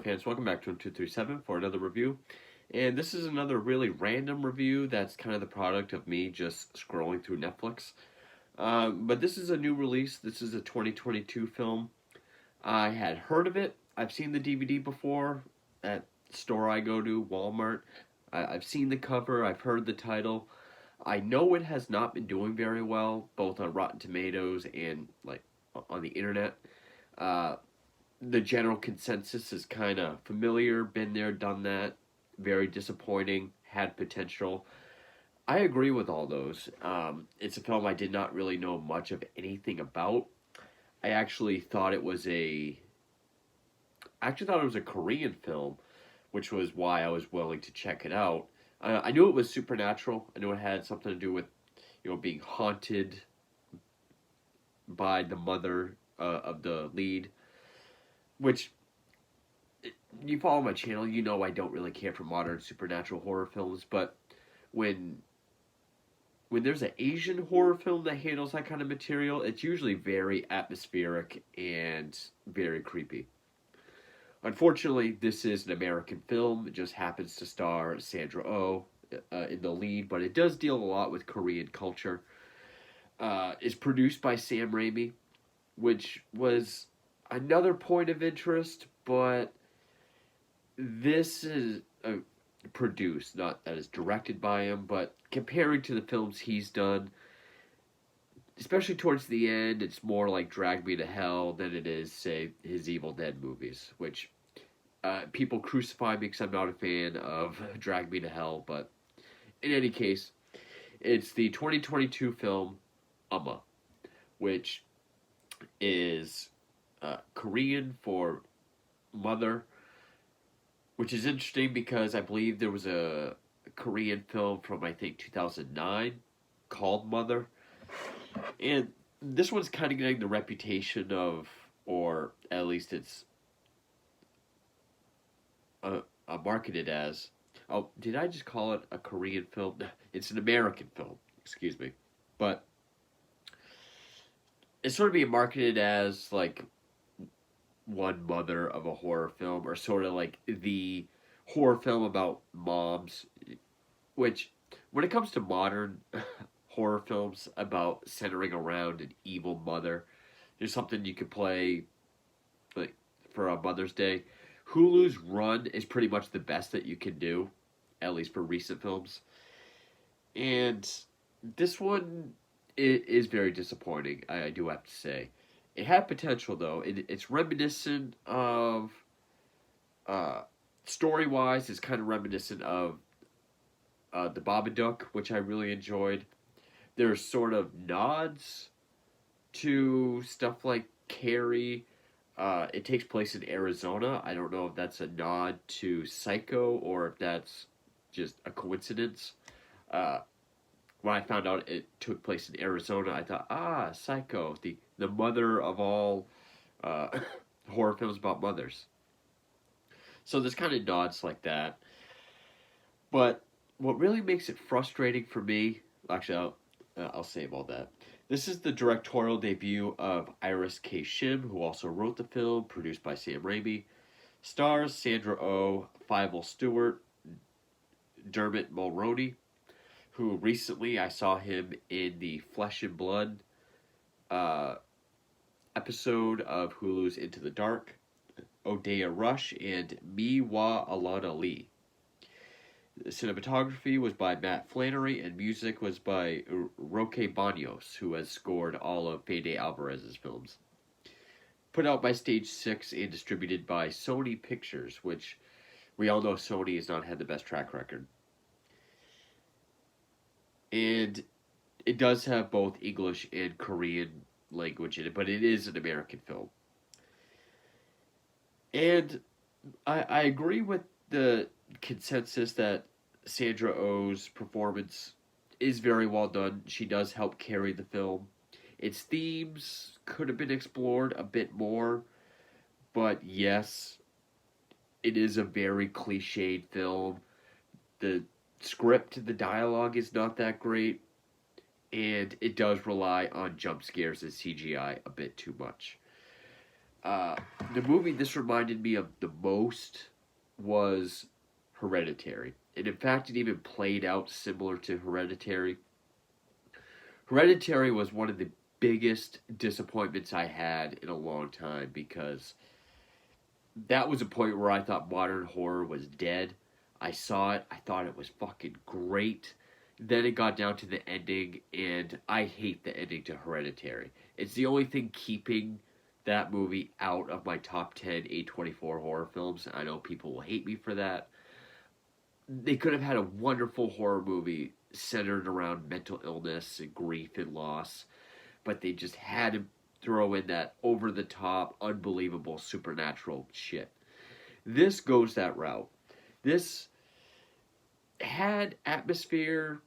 fans, welcome back to 237 for another review. And this is another really random review that's kind of the product of me just scrolling through Netflix. But this is a new release. This is a 2022 film. I had heard of it. I've seen the DVD before at the store I go to, Walmart. I've seen the cover. I've heard the title. I know it has not been doing very well, both on Rotten Tomatoes and like on the internet. Uh, the general consensus is kind of familiar, been there, done that, very disappointing, had potential. I agree with all those. It's a film I did not really know much of anything about. I actually thought it was a Korean film, which was why I was willing to check it out. I knew it was supernatural. I knew it had something to do with, being haunted by the mother of the lead. Which, you follow my channel, you know I don't really care for modern supernatural horror films, but when there's an Asian horror film that handles that kind of material, it's usually very atmospheric and very creepy. Unfortunately, this is an American film. It just happens to star Sandra Oh in the lead, but it does deal a lot with Korean culture. It's produced by Sam Raimi, which was another point of interest, but this is produced, not that it's directed by him, but comparing to the films he's done, especially towards the end, it's more like Drag Me to Hell than it is, say, his Evil Dead movies, which people crucify me because I'm not a fan of Drag Me to Hell, but in any case, it's the 2022 film Umma, which is Korean for mother, which is interesting because I believe there was a Korean film from, I think, 2009 called Mother. And this one's kind of getting the reputation of, or at least it's marketed as, oh, did I just call it a Korean film? It's an American film, excuse me. But it's sort of being marketed as, like, one mother of a horror film, or sort of like the horror film about moms, which, when it comes to modern horror films about centering around an evil mother, there's something you could play like for a Mother's Day. Hulu's Run is pretty much the best that you can do, at least for recent films. And this one is very disappointing, I do have to say. It had potential, though. It's reminiscent of, story-wise, it's kind of reminiscent of The Babadook, which I really enjoyed. There's sort of nods to stuff like Carrie. It takes place in Arizona. I don't know if that's a nod to Psycho or if that's just a coincidence. When I found out it took place in Arizona, I thought, Psycho, the mother of all horror films about mothers. So there's kind of nods like that. But what really makes it frustrating for me, actually, I'll save all that. This is the directorial debut of Iris K. Shim, who also wrote the film, produced by Sam Raimi. Stars Sandra Oh, Fievel Stewart, Dermot Mulroney, who recently I saw him in the Flesh and Blood episode of Hulu's Into the Dark, Odeya Rush, and Miwa Alana Lee. The cinematography was by Matt Flannery, and music was by Roque Banos, who has scored all of Fede Alvarez's films. Put out by Stage 6 and distributed by Sony Pictures, which we all know Sony has not had the best track record. And it does have both English and Korean language in it, but it is an American film. And I agree with the consensus that Sandra Oh's performance is very well done. She does help carry the film. Its themes could have been explored a bit more, but yes, it is a very cliched film. The script, the dialogue is not that great, and it does rely on jump scares and CGI a bit too much. The movie this reminded me of the most was Hereditary. And in fact, it even played out similar to Hereditary. Hereditary was one of the biggest disappointments I had in a long time because that was a point where I thought modern horror was dead. I saw it, I thought it was fucking great. Then it got down to the ending, and I hate the ending to Hereditary. It's the only thing keeping that movie out of my top 10 A24 horror films. I know people will hate me for that. They could have had a wonderful horror movie centered around mental illness and grief and loss, but they just had to throw in that over the top, unbelievable supernatural shit. This goes that route. This had atmosphere,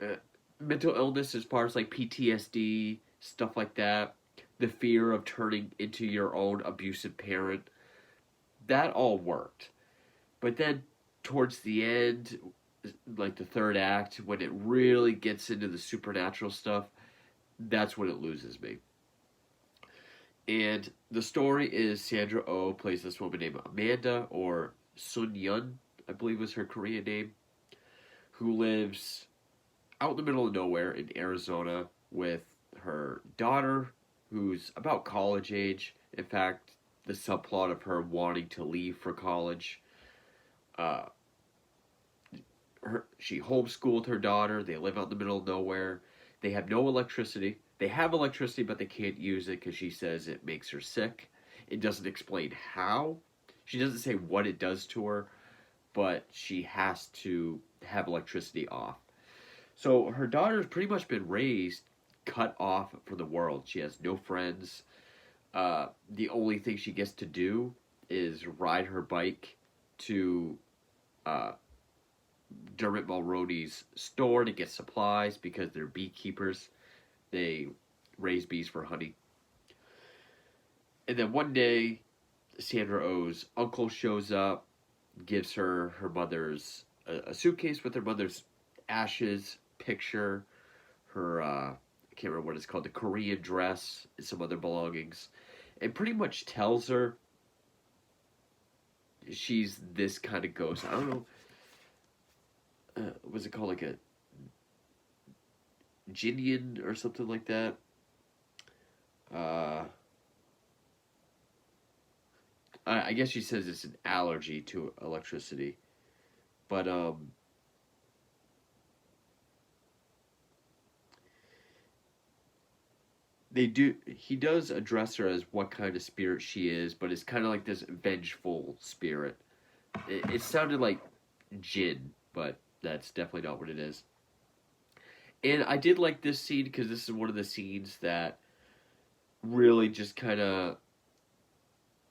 uh, mental illness as far as like PTSD, stuff like that, the fear of turning into your own abusive parent. That all worked. But then towards the end, like the third act, when it really gets into the supernatural stuff, that's when it loses me. And the story is Sandra Oh plays this woman named Amanda, or Sun Yun, I believe was her Korean name, who lives out in the middle of nowhere in Arizona with her daughter, who's about college age. In fact, the subplot of her wanting to leave for college. Uh, she homeschooled her daughter. They live out in the middle of nowhere. They have no electricity. They have electricity, but they can't use it because she says it makes her sick. It doesn't explain how. She doesn't say what it does to her, but she has to have electricity off. So her daughter's pretty much been raised cut off from the world. She has no friends. The only thing she gets to do is ride her bike to uh, Dermot Mulroney's store to get supplies because they're beekeepers. They raise bees for honey. And then one day, Sandra O's uncle shows up, gives her her mother's a suitcase with her mother's ashes, picture, her I can't remember what it's called, the Korean dress, and some other belongings, and pretty much tells her she's this kind of ghost. I don't know. What's it called? Like a Jinian or something like that. Uh, I guess she says it's an allergy to electricity, but they do. He does address her as what kind of spirit she is, but it's kind of like this vengeful spirit. It sounded like Jin, but that's definitely not what it is. And I did like this scene because this is one of the scenes that really just kind of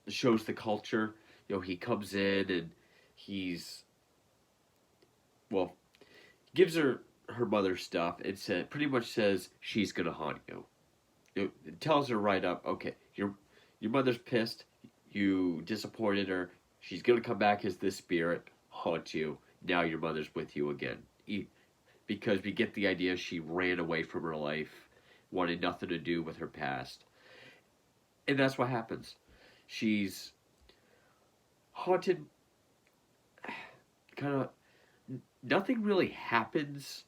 shows the culture. You know, he comes in and he's, well, gives her her mother stuff and said pretty much says she's gonna haunt you. It tells her right up, okay, your mother's pissed, you disappointed her, she's gonna come back as this spirit, haunt you. Now your mother's with you again. Because we get the idea she ran away from her life, wanted nothing to do with her past. And that's what happens. She's haunted, kind of, nothing really happens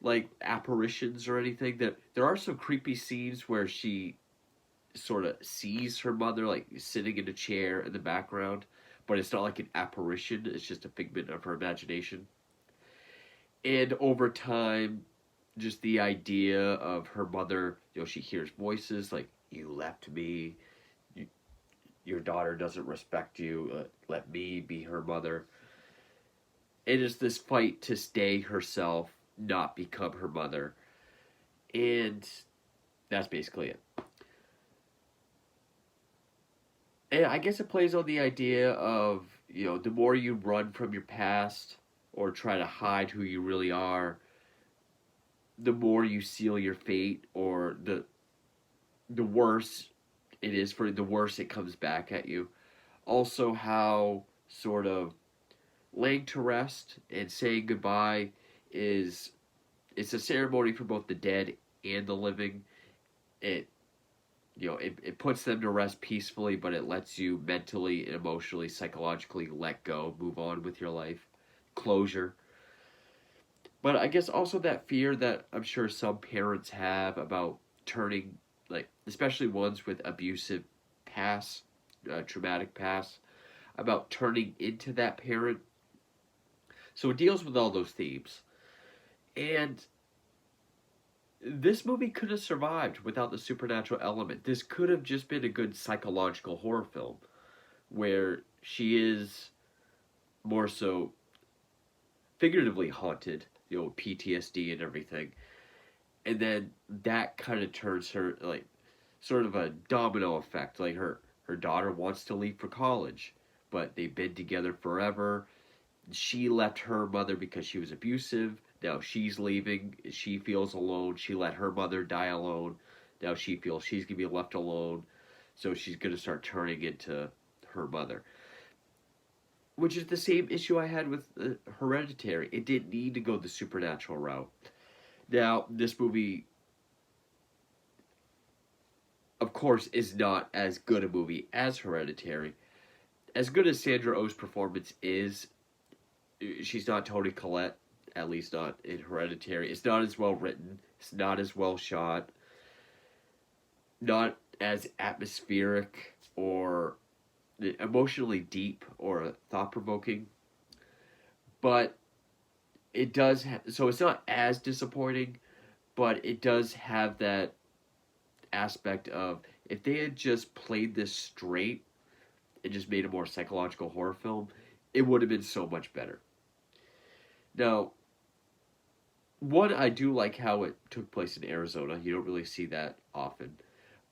like apparitions or anything. There are some creepy scenes where she sort of sees her mother like sitting in a chair in the background, but it's not like an apparition, it's just a figment of her imagination. And over time, just the idea of her mother, you know, she hears voices like, you left me, you, your daughter doesn't respect you, let me be her mother. It is this fight to stay herself, not become her mother. And that's basically it. And I guess it plays on the idea of, you know, the more you run from your past or try to hide who you really are, the more you seal your fate, or the worse it is for the worse it comes back at you. Also, how sort of laying to rest and saying goodbye is it's a ceremony for both the dead and the living. It it puts them to rest peacefully, but it lets you mentally and emotionally, psychologically let go, move on with your life, closure. But I guess also that fear that I'm sure some parents have about turning, like, especially ones with abusive past, traumatic past, about turning into that parent. So it deals with all those themes. And this movie could have survived without the supernatural element. This could have just been a good psychological horror film where she is more so figuratively haunted, PTSD and everything. And then that kind of turns her, like, sort of a domino effect. Like, her daughter wants to leave for college, but they've been together forever. She left her mother because she was abusive. Now she's leaving. She feels alone. She let her mother die alone. Now she feels she's going to be left alone. So she's going to start turning into her mother. Which is the same issue I had with Hereditary. It didn't need to go the supernatural route. Now, this movie, of course, is not as good a movie as Hereditary. As good as Sandra Oh's performance is, she's not Toni Collette, at least not in Hereditary. It's not as well written. It's not as well shot. Not as atmospheric or emotionally deep or thought provoking. But it does so it's not as disappointing, but it does have that aspect of if they had just played this straight and just made a more psychological horror film, it would have been so much better. Now, one, I do like how it took place in Arizona. You don't really see that often.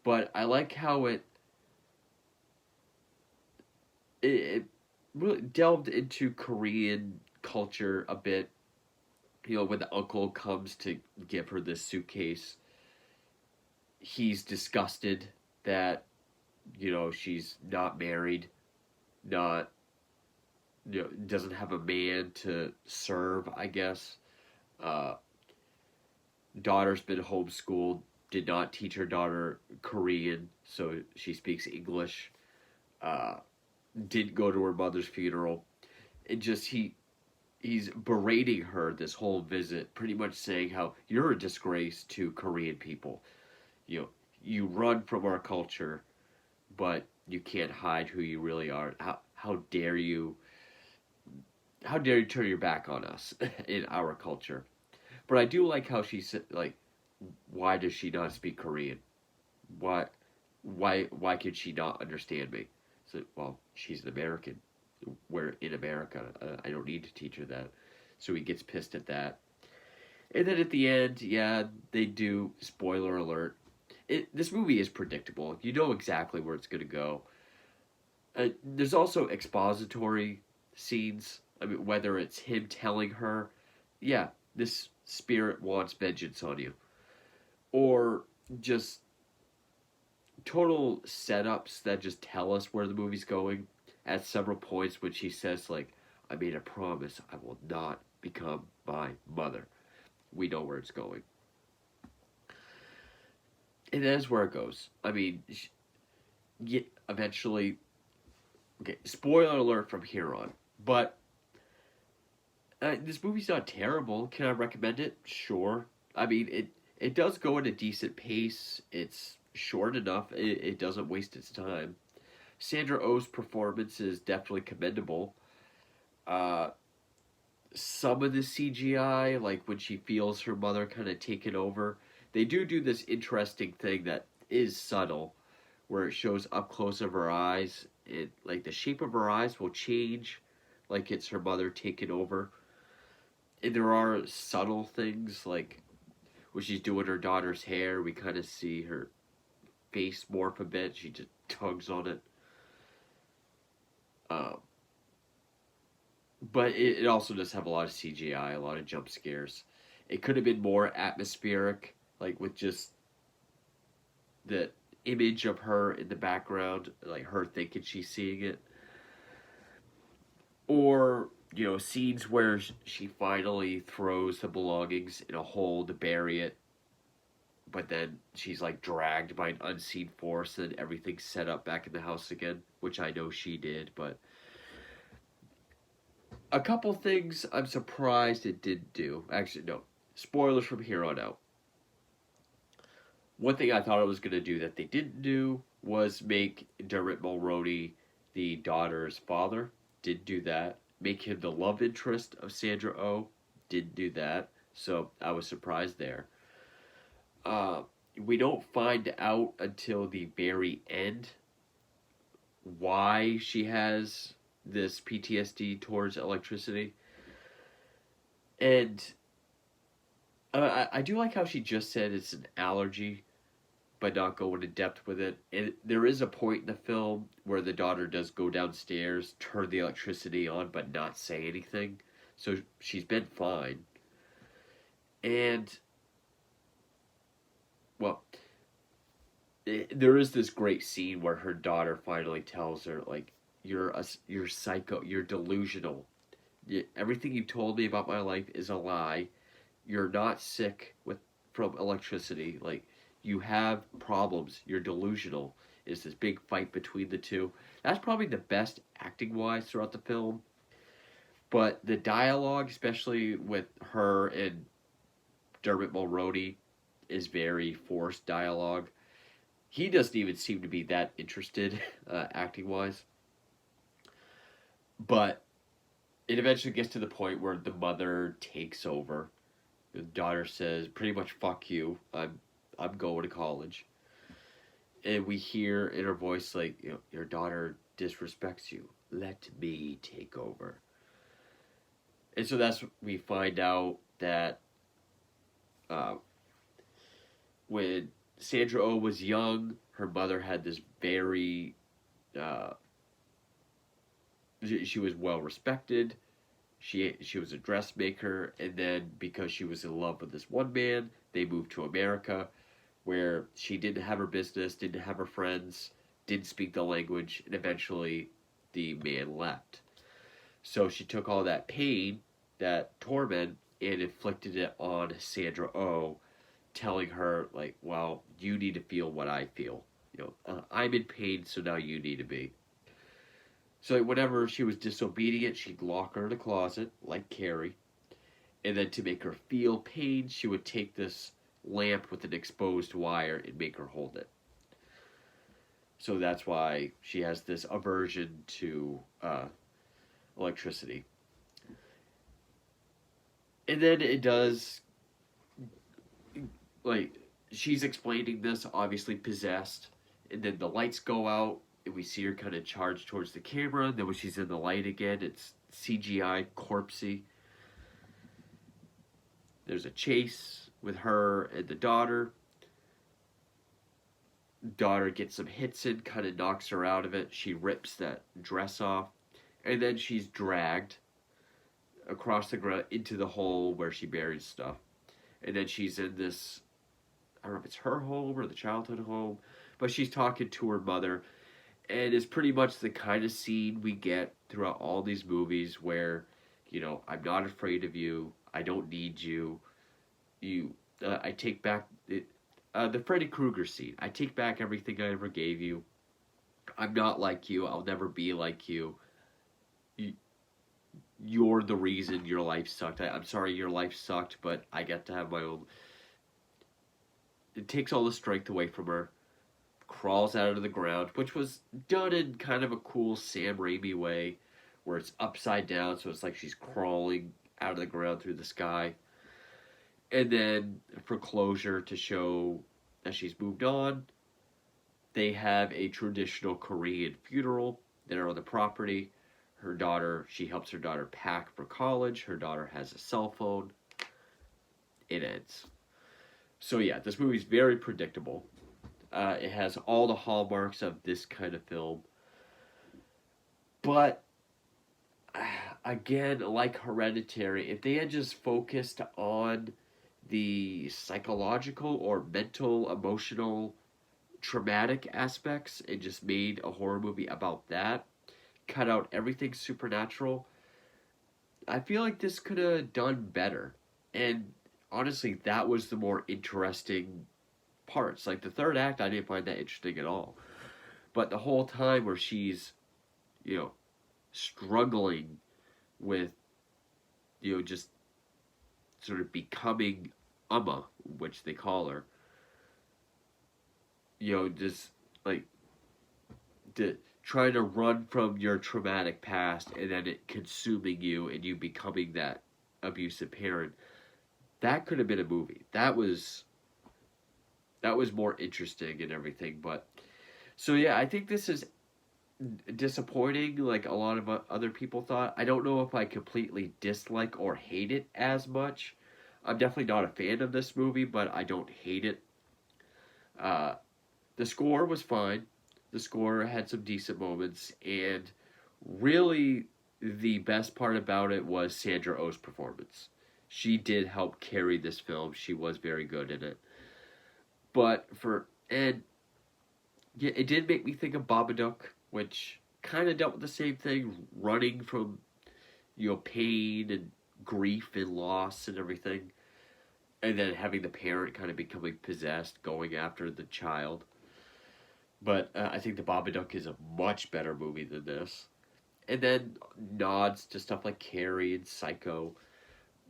But I like how it really delved into Korean culture a bit. When the uncle comes to give her this suitcase, he's disgusted that, she's not married, not, doesn't have a man to serve, I guess. Uh, Daughter's been homeschooled, did not teach her daughter Korean, so she speaks English. Uh, didn't go to her mother's funeral. It just, he's berating her this whole visit, pretty much saying how you're a disgrace to Korean people. You run from our culture, but you can't hide who you really are. How dare you? How dare you turn your back on us in our culture? But I do like how she said, like, why does she not speak Korean? Why, why could she not understand me? So, well, she's an American. We're in America. I don't need to teach her that. So he gets pissed at that. And then at the end, yeah, they do. Spoiler alert. This movie is predictable. You know exactly where it's going to go. There's also expository scenes. I mean, whether it's him telling her, yeah, this spirit wants vengeance on you, or just total setups that just tell us where the movie's going. At several points when she says, like, I made a promise I will not become my mother. We know where it's going. And that is where it goes. I mean, eventually, okay, spoiler alert from here on. But this movie's not terrible. Can I recommend it? Sure. I mean, it does go at a decent pace. It's short enough. It doesn't waste its time. Sandra Oh's performance is definitely commendable. Uh, some of the CGI, like when she feels her mother kind of taken over, they do this interesting thing that is subtle, where it shows up close of her eyes. It like the shape of her eyes will change, like it's her mother taking over. And there are subtle things like when she's doing her daughter's hair, we kind of see her face morph a bit. She just tugs on it. Um, but it also does have a lot of CGI, a lot of jump scares. It could have been more atmospheric, like with just the image of her in the background, like her thinking she's seeing it. Or, scenes where she finally throws the belongings in a hole to bury it, but then she's like dragged by an unseen force and everything's set up back in the house again, which I know she did. But a couple things I'm surprised it didn't do. Actually, no. Spoilers from here on out. One thing I thought it was going to do that they didn't do was make Dermot Mulroney the daughter's father. Didn't do that. Make him the love interest of Sandra Oh. Didn't do that. So I was surprised there. Uh, we don't find out until the very end why she has this PTSD towards electricity. And I do like how she just said it's an allergy, but not go into depth with it. And there is a point in the film where the daughter does go downstairs, turn the electricity on, but not say anything. So she's been fine. And, well, there is this great scene where her daughter finally tells her, like, you're psycho, you're delusional. Everything you told me about my life is a lie. You're not sick from electricity. Like, you have problems. You're delusional. It's this big fight between the two. That's probably the best acting wise throughout the film. But the dialogue, especially with her and Dermot Mulroney, is very forced dialogue. He doesn't even seem to be that interested, acting wise. But it eventually gets to the point where the mother takes over. The daughter says, pretty much, "Fuck you. I'm going to college." And we hear in her voice, like, your daughter disrespects you. Let me take over. And so we find out that when Sandra Oh was young, her mother had this very, she was well respected. She was a dressmaker, and then because she was in love with this one man, they moved to America, where she didn't have her business, didn't have her friends, didn't speak the language, and eventually the man left. So she took all that pain, that torment, and inflicted it on Sandra Oh, telling her, like, well, you need to feel what I feel. I'm in pain, so now you need to be. So whenever she was disobedient, she'd lock her in a closet, like Carrie. And then to make her feel pain, she would take this lamp with an exposed wire and make her hold it. So that's why she has this aversion to electricity. And then it does, like, she's explaining this, obviously possessed. And then the lights go out, and we see her kind of charge towards the camera. And then when she's in the light again, it's CGI, corpsey. There's a chase with her and the daughter. Daughter gets some hits in, kind of knocks her out of it. She rips that dress off. And then she's dragged across the ground into the hole where she buried stuff. And then she's in this, I don't know if it's her home or the childhood home, but she's talking to her mother. And it's pretty much the kind of scene we get throughout all these movies where, I'm not afraid of you. I don't need you. I take back the Freddy Krueger scene. I take back everything I ever gave you. I'm not like you. I'll never be like you. You're the reason your life sucked. I'm sorry your life sucked, but I get to have my own. It takes all the strength away from her. Crawls out of the ground, which was done in kind of a cool Sam Raimi way, where it's upside down, so it's like she's crawling out of the ground through the sky. And then for closure, to show that she's moved on, they have a traditional Korean funeral. They're on the property. She helps her daughter pack for college. Her daughter has a cell phone. It ends. So yeah, this movie's very predictable. It has all the hallmarks of this kind of film. But, again, like Hereditary, if they had just focused on the psychological or mental, emotional, traumatic aspects and just made a horror movie about that, cut out everything supernatural, I feel like this could have done better. And honestly, that was the more interesting parts. Like the third act, I didn't find that interesting at all. But the whole time where she's, you know, struggling with, just sort of becoming Umma, which they call her, just like trying to run from your traumatic past and then it consuming you and you becoming that abusive parent. That could have been a movie. That was more interesting and everything. But so yeah, I think this is disappointing like a lot of other people thought. I don't know if I completely dislike or hate it as much. I'm definitely not a fan of this movie, but I don't hate it. Uh, the score was fine. The score had some decent moments, and really the best part about it was Sandra Oh's performance. She did help carry this film. She was very good in it. But yeah, it did make me think of Babadook, which kind of dealt with the same thing, running from pain and grief and loss and everything, and then having the parent kind of becoming possessed, going after the child. But I think the Babadook is a much better movie than this, and then nods to stuff like Carrie and Psycho.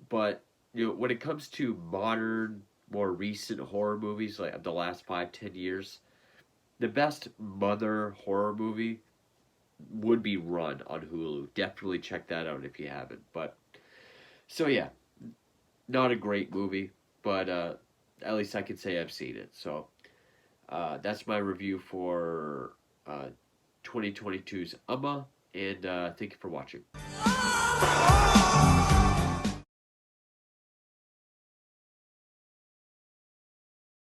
But when it comes to modern, more recent horror movies, like of the last 5-10 years, the best mother horror movie would be Run on Hulu. Definitely check that out if you haven't. But so yeah, not a great movie, but at least I can say I've seen it. So that's my review for 2022's Umma, and thank you for watching.